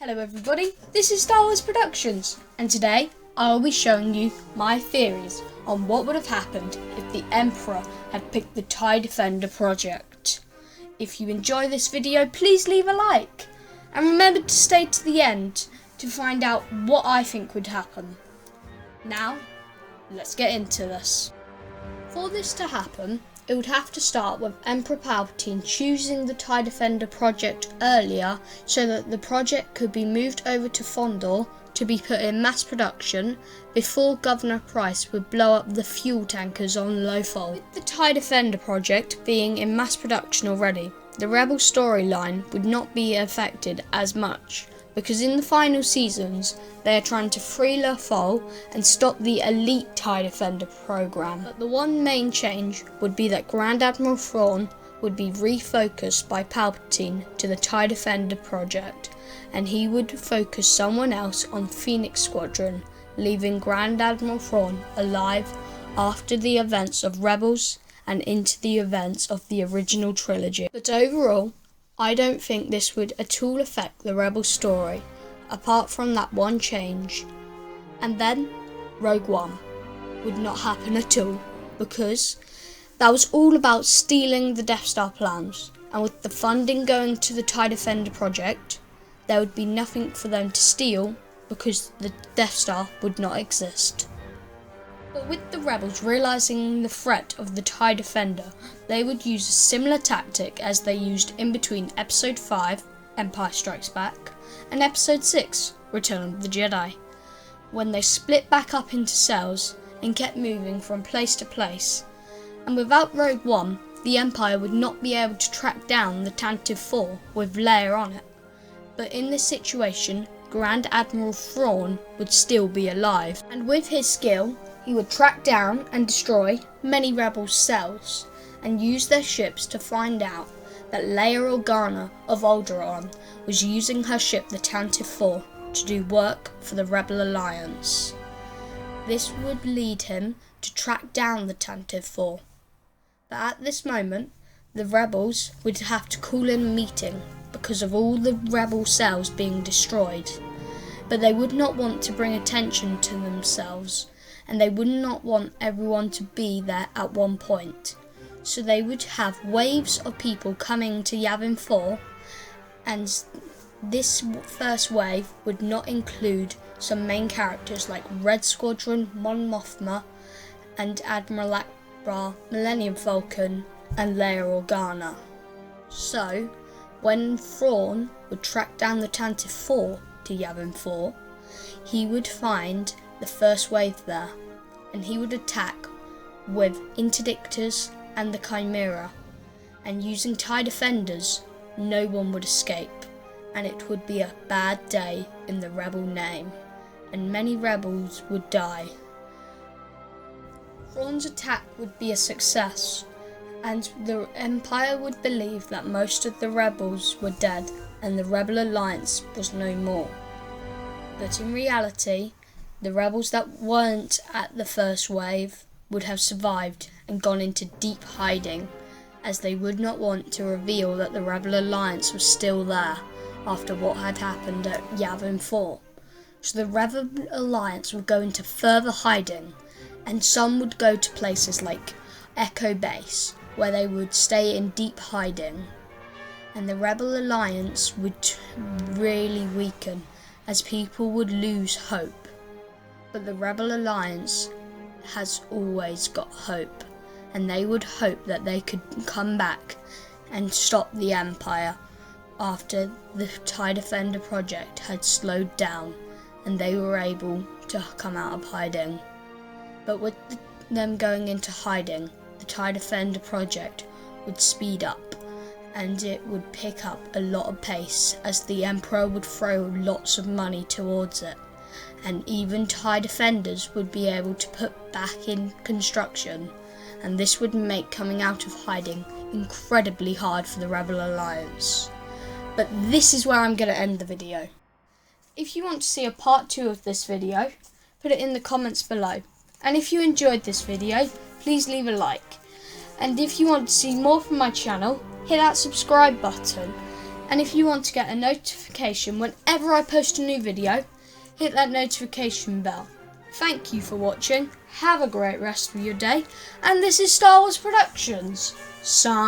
Hello everybody, this is Star Wars Productions, and today I will be showing you my theories on what would have happened if the Emperor had picked the TIE Defender project. If you enjoy this video, please leave a like, and remember to stay to the end to find out what I think would happen. Now, let's get into this. For this to happen, it would have to start with Emperor Palpatine choosing the TIE Defender project earlier so that the project could be moved over to Fondor to be put in mass production before Governor Pryce would blow up the fuel tankers on Lothal. With the TIE Defender project being in mass production already, the Rebel storyline would not be affected as much, because in the final seasons they are trying to free Lothal and stop the elite TIE Defender program. But the one main change would be that Grand Admiral Thrawn would be refocused by Palpatine to the TIE Defender project, and he would focus someone else on Phoenix Squadron, leaving Grand Admiral Thrawn alive after the events of Rebels and into the events of the original trilogy. But overall, I don't think this would at all affect the Rebel story, apart from that one change. And then, Rogue One would not happen at all, because that was all about stealing the Death Star plans, and with the funding going to the TIE Defender project, there would be nothing for them to steal, because the Death Star would not exist. But with the Rebels realising the threat of the TIE Defender, they would use a similar tactic as they used in between Episode 5, Empire Strikes Back, and Episode 6, Return of the Jedi, when they split back up into cells and kept moving from place to place. And without Rogue One, the Empire would not be able to track down the Tantive 4 with Leia on it. But in this situation, Grand Admiral Thrawn would still be alive, and with his skill, he would track down and destroy many Rebel cells and use their ships to find out that Leia Organa of Alderaan was using her ship the Tantive 4 to do work for the Rebel Alliance. This would lead him to track down the Tantive 4. But at this moment, the Rebels would have to call in a meeting because of all the Rebel cells being destroyed. But they would not want to bring attention to themselves, and they would not want everyone to be there at one point. So they would have waves of people coming to Yavin 4, and this first wave would not include some main characters like Red Squadron, Mon Mothma, and Admiral Ackbar, Millennium Falcon, and Leia Organa. So, when Thrawn would track down the Tantive 4 to Yavin 4, he would find the first wave there, and he would attack with Interdictors and the Chimera, and using TIE Defenders, no one would escape, and it would be a bad day in the Rebel name, and many Rebels would die. Thrawn's attack would be a success, and the Empire would believe that most of the Rebels were dead and the Rebel Alliance was no more. But in reality, the Rebels that weren't at the first wave would have survived and gone into deep hiding, as they would not want to reveal that the Rebel Alliance was still there after what had happened at Yavin 4. So the Rebel Alliance would go into further hiding, and some would go to places like Echo Base, where they would stay in deep hiding, and the Rebel Alliance would really weaken as people would lose hope. But the Rebel Alliance has always got hope, and they would hope that they could come back and stop the Empire after the TIE Defender project had slowed down and they were able to come out of hiding. But with them going into hiding, the TIE Defender project would speed up, and it would pick up a lot of pace as the Emperor would throw lots of money towards it, and even TIE Defenders would be able to put back in construction, and this would make coming out of hiding incredibly hard for the Rebel Alliance. But this is where I'm going to end the video. If you want to see a part 2 of this video, put it in the comments below. And if you enjoyed this video, please leave a like. And if you want to see more from my channel, hit that subscribe button. And if you want to get a notification whenever I post a new video, hit that notification bell. Thank you for watching, have a great rest of your day, and this is Star Wars Productions. Sign